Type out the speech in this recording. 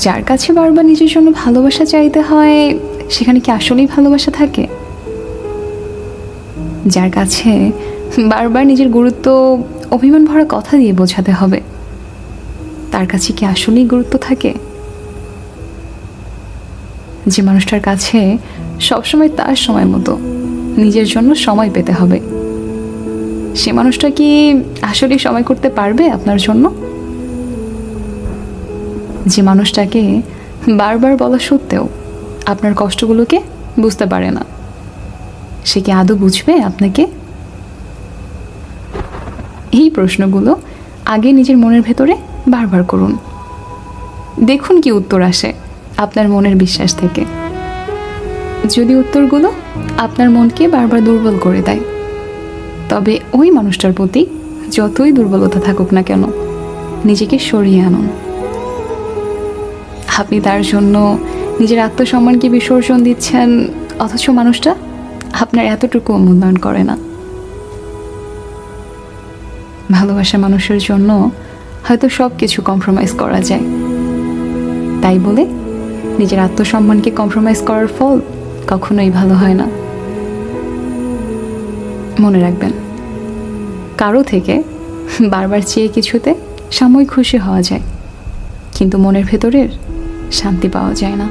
যার কাছে বারবার নিজের জন্য ভালোবাসা চাইতে হয়, সেখানে কি আসলেই ভালোবাসা থাকে? যার কাছে বারবার নিজের গুরুত্ব অভিমান ভরা কথা দিয়ে বোঝাতে হবে, তার কাছে কি আসলেই গুরুত্ব থাকে? যে মানুষটার কাছে সবসময় তার সময় মতো নিজের জন্য সময় পেতে হবে, সে মানুষটা কি আসলেই সময় করতে পারবে আপনার জন্য? যে মানুষটাকে বারবার বলা সত্ত্বেও আপনার কষ্টগুলোকে বুঝতে পারে না, সে কি আদৌ বুঝবে আপনাকে? এই প্রশ্নগুলো আগে নিজের মনের ভেতরে বারবার করুন, দেখুন কি উত্তর আসে আপনার মনের বিশ্বাস থেকে। যদি উত্তরগুলো আপনার মনকে বারবার দুর্বল করে দেয়, তবে ওই মানুষটার প্রতি যতই দুর্বলতা থাকুক না কেন, নিজেকে সরিয়ে আনুন। আপনি তার জন্য নিজের আত্মসম্মানকে বিসর্জন দিচ্ছেন, অথচ মানুষটা আপনার এতটুকু মূল্যায়ন করে না। ভালোবাসা মানুষের জন্য হয়তো সব কিছু কম্প্রোমাইজ করা যায়, তাই বলে নিজের আত্মসম্মানকে কম্প্রোমাইজ করার ফল কখনোই ভালো হয় না। মনে রাখবেন, কারো থেকে বারবার চেয়ে কিছুতে সাময়িক খুশি হওয়া যায়, কিন্তু মনের ভেতরের শান্তি পাওয়া যায় না।